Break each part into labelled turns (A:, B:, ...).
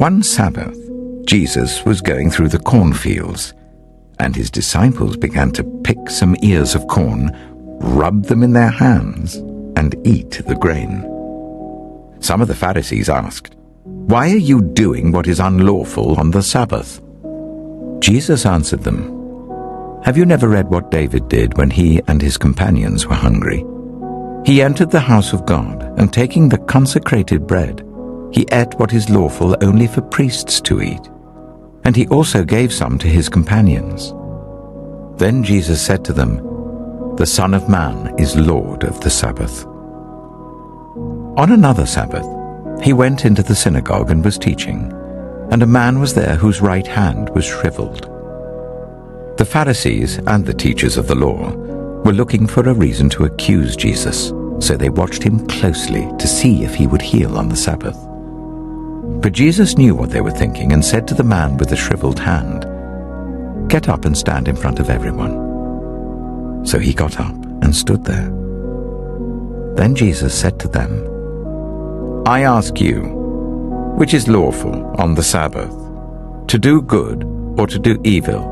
A: One Sabbath, Jesus was going through the cornfields, and his disciples began to pick some ears of corn, rub them in their hands, and eat the grain. Some of the Pharisees asked, "Why are you doing what is unlawful on the Sabbath?" Jesus answered them, "Have you never read what David did when he and his companions were hungry? He entered the house of God, and taking the consecrated bread, he ate what is lawful only for priests to eat, and he also gave some to his companions." Then Jesus said to them, "The Son of Man is Lord of the Sabbath." On another Sabbath, he went into the synagogue and was teaching, and a man was there whose right hand was shriveled. The Pharisees and the teachers of the law were looking for a reason to accuse Jesus, so they watched him closely to see if he would heal on the Sabbath. But Jesus knew what they were thinking and said to the man with the shriveled hand, "Get up and stand in front of everyone." So he got up and stood there. Then Jesus said to them, "I ask you, which is lawful on the Sabbath, to do good or to do evil,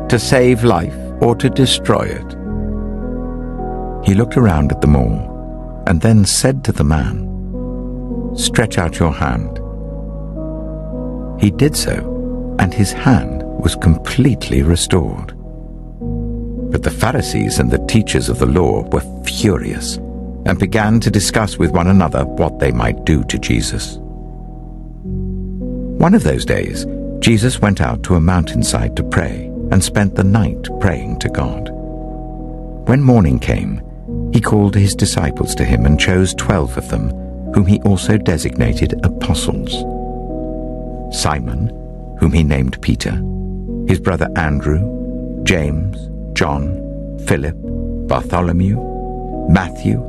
A: to save life or to destroy it?" He looked around at them all and then said to the man, "Stretch out your hand." He did so, and his hand was completely restored. But the Pharisees and the teachers of the law were furious and began to discuss with one another what they might do to Jesus. One of those days, Jesus went out to a mountainside to pray and spent the night praying to God. When morning came, he called his disciples to him and chose 12 of them, whom he also designated apostles: Simon, whom he named Peter, his brother Andrew, James, John, Philip, Bartholomew, Matthew,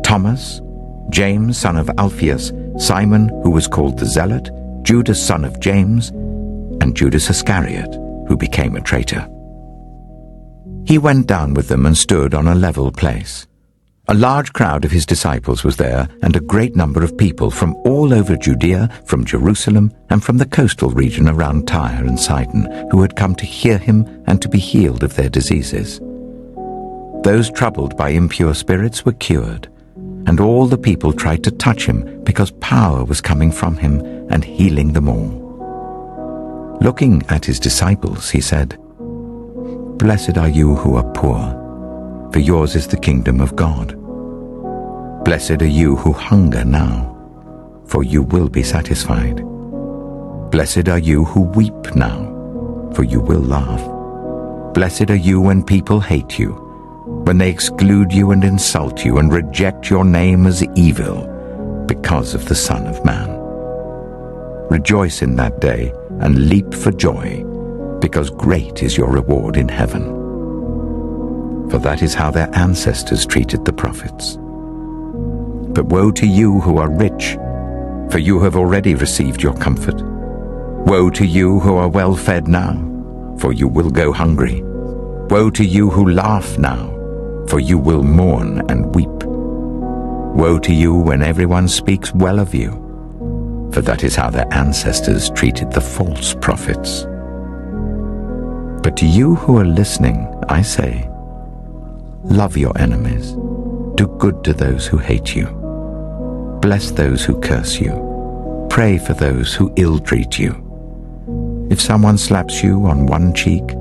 A: Thomas, James son of Alphaeus, Simon who was called the Zealot, Judas son of James, and Judas Iscariot, who became a traitor. He went down with them and stood on a level place. A large crowd of his disciples was there, and a great number of people from all over Judea, from Jerusalem, and from the coastal region around Tyre and Sidon, who had come to hear him and to be healed of their diseases. Those troubled by impure spirits were cured, and all the people tried to touch him because power was coming from him and healing them all. Looking at his disciples, he said, "Blessed are you who are poor, for yours is the kingdom of God. Blessed are you who hunger now, for you will be satisfied. Blessed are you who weep now, for you will laugh. Blessed are you when people hate you, when they exclude you and insult you and reject your name as evil because of the Son of Man. Rejoice in that day and leap for joy, because great is your reward in heaven. For that is how their ancestors treated the prophets. But woe to you who are rich, for you have already received your comfort. Woe to you who are well fed now, for you will go hungry. Woe to you who laugh now, for you will mourn and weep. Woe to you when everyone speaks well of you, for that is how their ancestors treated the false prophets. But to you who are listening, I say, love your enemies, do good to those who hate you, bless those who curse you, pray for those who ill-treat you. If someone slaps you on one cheek,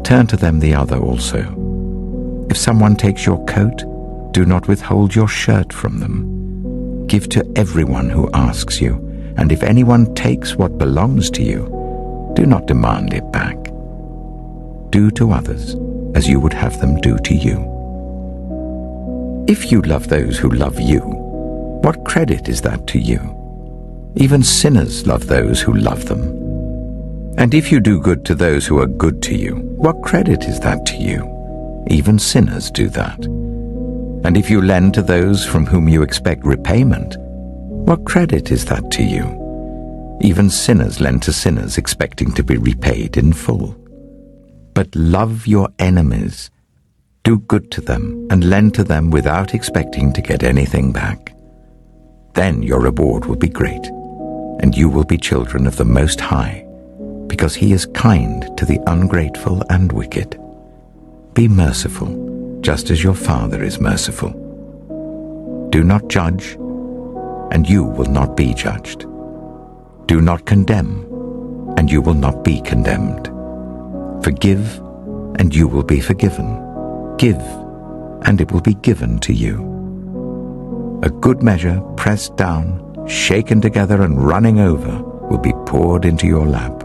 A: turn to them the other also. If someone takes your coat, do not withhold your shirt from them. Give to everyone who asks you, and if anyone takes what belongs to you, do not demand it back. Do to others as you would have them do to you. If you love those who love you, what credit is that to you? Even sinners love those who love them. And if you do good to those who are good to you, what credit is that to you? Even sinners do that. And if you lend to those from whom you expect repayment, what credit is that to you? Even sinners lend to sinners expecting to be repaid in full. But love your enemies. Do good to them and lend to them without expecting to get anything back. Then your reward will be great, and you will be children of the Most High, because he is kind to the ungrateful and wicked. Be merciful, just as your Father is merciful. Do not judge, and you will not be judged. Do not condemn, and you will not be condemned. Forgive, and you will be forgiven. Give, and it will be given to you. A good measure, pressed down, shaken together and running over, will be poured into your lap.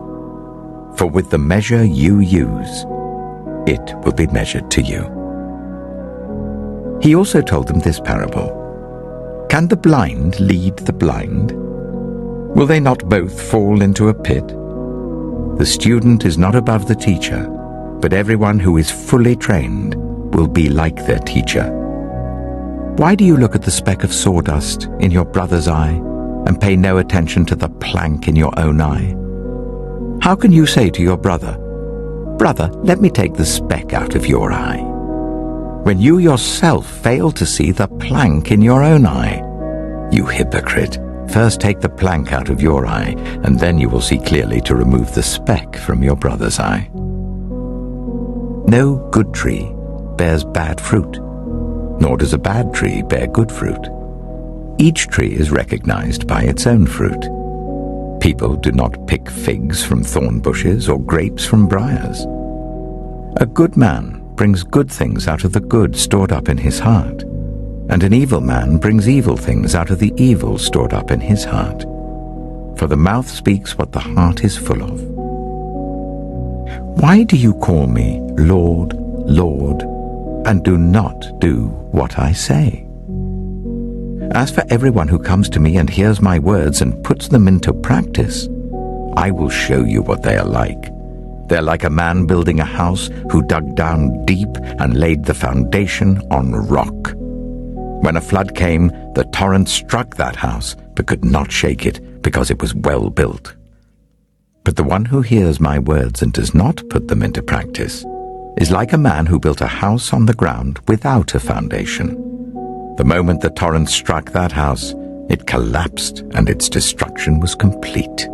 A: For with the measure you use, it will be measured to you. He also told them this parable. Can the blind lead the blind? Will they not both fall into a pit? The student is not above the teacher, but everyone who is fully trained will be like their teacher. Why do you look at the speck of sawdust in your brother's eye and pay no attention to the plank in your own eye? How can you say to your brother, "Brother, let me take the speck out of your eye," when you yourself fail to see the plank in your own eye? You hypocrite! First take the plank out of your eye, and then you will see clearly to remove the speck from your brother's eye. No good tree bears bad fruit, nor does a bad tree bear good fruit. Each tree is recognized by its own fruit. People do not pick figs from thorn bushes or grapes from briars. A good man brings good things out of the good stored up in his heart, and an evil man brings evil things out of the evil stored up in his heart. For the mouth speaks what the heart is full of. Why do you call me Lord, Lord, and do not do what I say? As for everyone who comes to me and hears my words and puts them into practice, I will show you what they are like. They are like a man building a house who dug down deep and laid the foundation on rock. When a flood came, the torrent struck that house, but could not shake it, because it was well built. But the one who hears my words and does not put them into practice is like a man who built a house on the ground without a foundation. The moment the torrent struck that house, it collapsed and its destruction was complete.